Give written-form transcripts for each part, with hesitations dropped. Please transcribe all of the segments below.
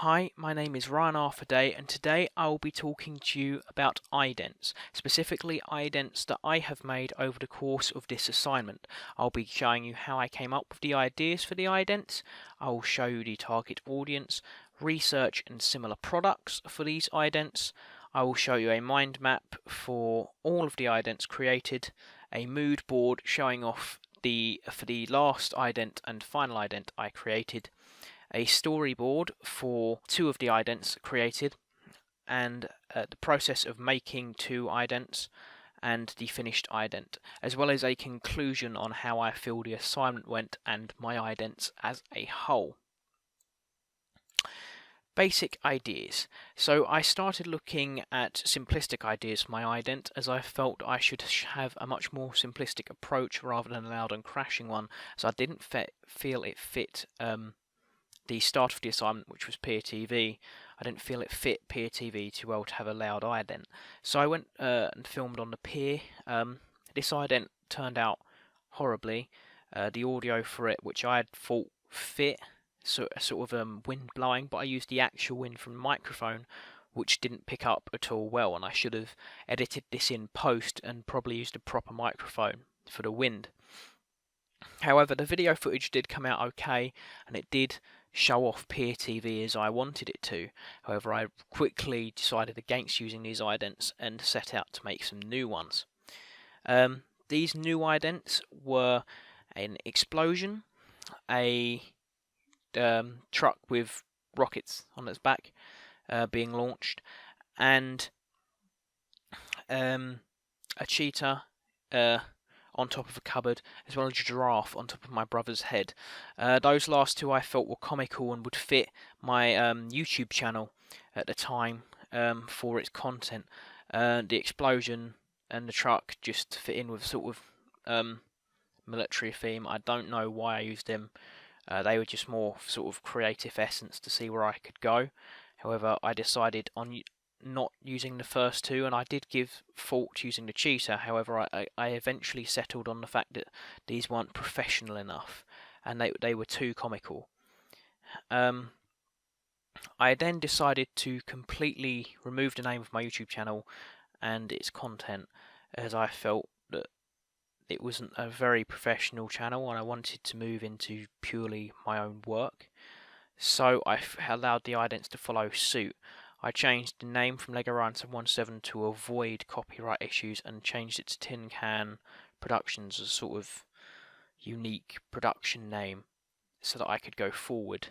Hi, my name is Ryan Arfaday, and today I will be talking to you about idents, specifically idents that I have made over the course of this assignment. I'll be showing you how I came up with the ideas for the idents. I will show you the target audience, research and similar products for these idents. I will show you a mind map for all of the idents created, a mood board showing off for the last ident and final ident I created, a storyboard for two of the idents created, and the process of making two idents and the finished ident, as well as a conclusion on how I feel the assignment went and my idents as a whole. Basic ideas. So I started looking at simplistic ideas for my ident, as I felt I should have a much more simplistic approach rather than a loud and crashing one, so I didn't feel it fit the start of the assignment, which was peer TV. I didn't feel it fit peer TV too well to have a loud ident. So I went and filmed on the pier. This ident turned out horribly. The audio for it, which I had thought fit, sort of wind blowing, but I used the actual wind from the microphone, which didn't pick up at all well, and I should have edited this in post and probably used a proper microphone for the wind. However, the video footage did come out okay, and it did show off peer TV as I wanted it to. However, I quickly decided against using these idents and set out to make some new ones. These new idents were an explosion, a truck with rockets on its back being launched, and a cheetah on top of a cupboard, as well as a giraffe on top of my brother's head. Those last two I felt were comical and would fit my YouTube channel at the time for its content. The explosion and the truck just fit in with sort of military theme. I don't know why I used them. They were just more sort of creative essence to see where I could go. However, I decided on not using the first two, and I did give thought using the cheetah. However, I eventually settled on the fact that these weren't professional enough, and they were too comical. I then decided to completely remove the name of my YouTube channel and its content, as I felt that it wasn't a very professional channel and I wanted to move into purely my own work. So I allowed the idents to follow suit. I changed the name from Lego Ryan 717 to avoid copyright issues and changed it to Tin Can Productions as a sort of unique production name so that I could go forward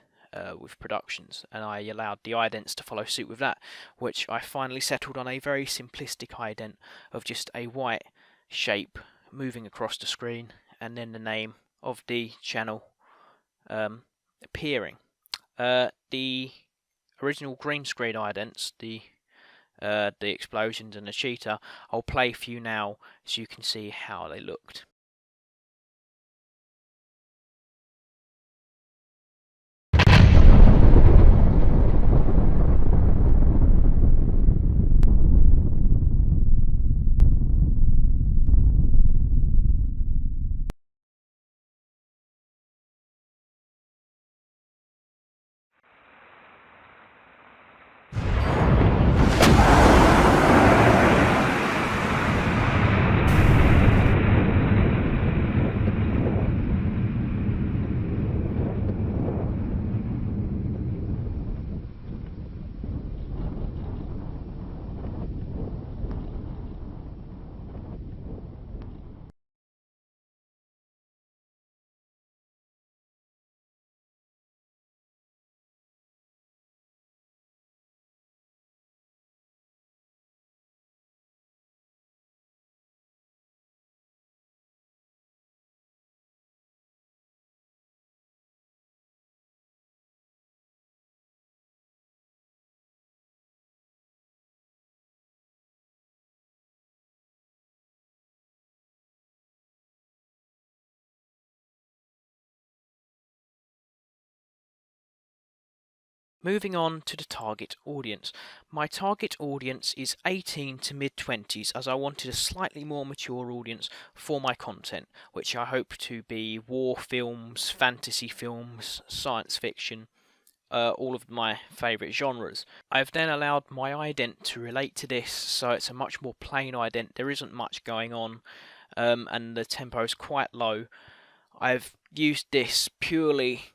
with productions, and I allowed the idents to follow suit with that, which I finally settled on a very simplistic ident of just a white shape moving across the screen and then the name of the channel appearing. The original green screen idents, the explosions and the cheetah, I'll play for you now so you can see how they looked. Moving on to the target audience. My target audience is 18 to mid-20s, as I wanted a slightly more mature audience for my content, which I hope to be war films, fantasy films, science fiction, all of my favourite genres. I've then allowed my ident to relate to this, so it's a much more plain ident. There isn't much going on, and the tempo is quite low. I've used this purely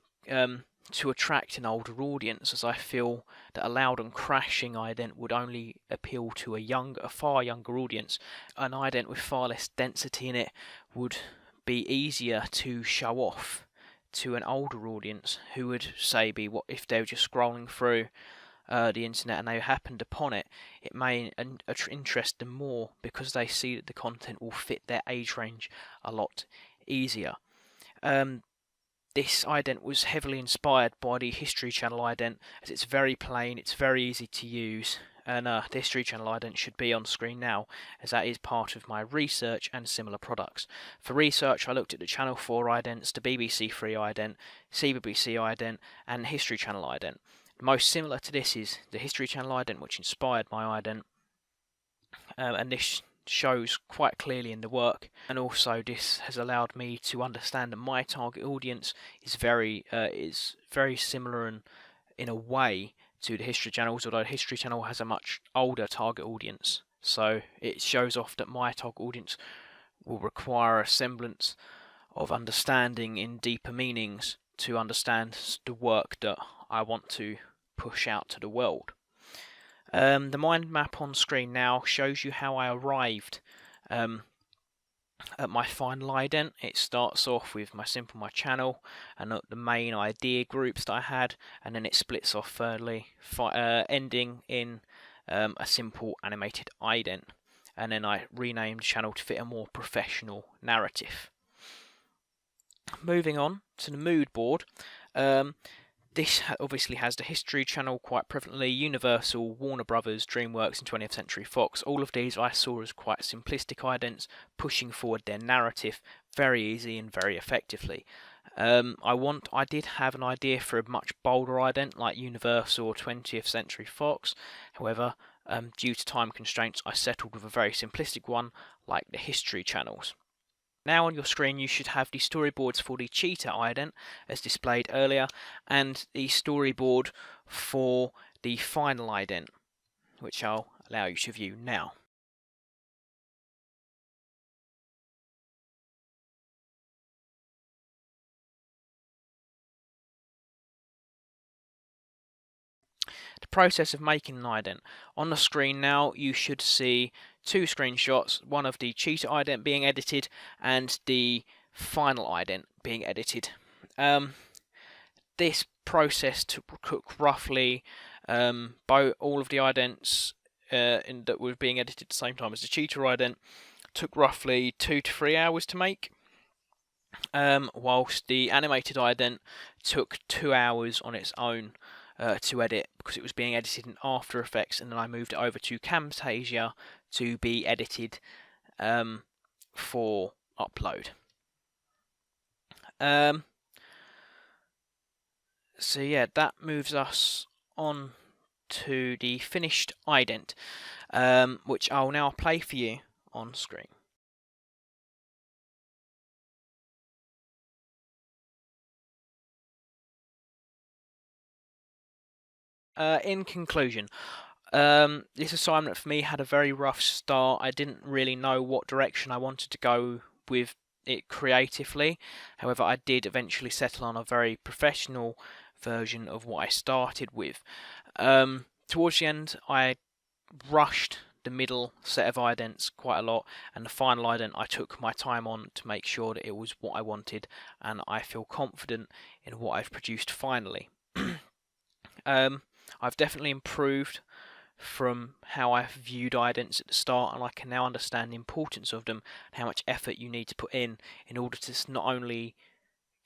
to attract an older audience, as I feel that a loud and crashing ident would only appeal to a far younger audience. An ident with far less density in it would be easier to show off to an older audience who would say if they were just scrolling through the internet and they happened upon it. It may interest them more because they see that the content will fit their age range a lot easier. This ident was heavily inspired by the History Channel ident, as it's very plain, it's very easy to use, and the History Channel ident should be on screen now, as that is part of my research and similar products. For research, I looked at the Channel 4 idents, the BBC 3 ident, CBBC ident, and History Channel ident. The most similar to this is the History Channel ident, which inspired my ident, and this shows quite clearly in the work, and also this has allowed me to understand that my target audience is very similar in a way to the History Channels, although the History Channel has a much older target audience, so it shows off that my target audience will require a semblance of understanding in deeper meanings to understand the work that I want to push out to the world. The mind map on screen now shows you how I arrived at my final ident. It starts off with my channel and the main idea groups that I had, and then it splits off thirdly, ending in a simple animated ident, and then I renamed the channel to fit a more professional narrative. Moving on to the mood board. This obviously has the History Channel quite prevalently, Universal, Warner Brothers, DreamWorks, and 20th Century Fox. All of these I saw as quite simplistic idents, pushing forward their narrative very easy and very effectively. I did have an idea for a much bolder ident like Universal or 20th Century Fox. However, due to time constraints, I settled with a very simplistic one like the History Channels. Now on your screen you should have the storyboards for the cheetah ident as displayed earlier, and the storyboard for the final ident, which I'll allow you to view now. The process of making an ident. On the screen now you should see two screenshots, one of the cheetah ident being edited and the final ident being edited. This process took roughly all of the idents that were being edited at the same time as the cheetah ident took roughly 2 to 3 hours to make, whilst the animated ident took 2 hours on its own to edit, because it was being edited in After Effects, and then I moved it over to Camtasia to be edited for upload. So yeah, that moves us on to the finished ident, which I'll now play for you on screen. In conclusion, this assignment for me had a very rough start. I didn't really know what direction I wanted to go with it creatively. However, I did eventually settle on a very professional version of what I started with. Towards the end, I rushed the middle set of idents quite a lot, and the final ident I took my time on to make sure that it was what I wanted, and I feel confident in what I've produced finally. I've definitely improved from how I viewed idents at the start, and I can now understand the importance of them and how much effort you need to put in order to not only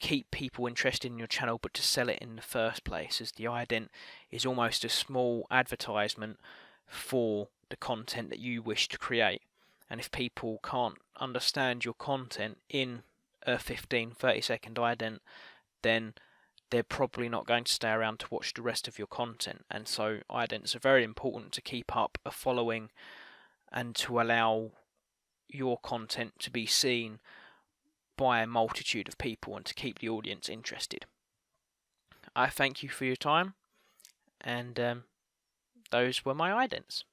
keep people interested in your channel but to sell it in the first place, as the ident is almost a small advertisement for the content that you wish to create. And if people can't understand your content in a 15-30 second ident, then they're probably not going to stay around to watch the rest of your content. And so idents are very important to keep up a following and to allow your content to be seen by a multitude of people and to keep the audience interested. I thank you for your time, and those were my idents.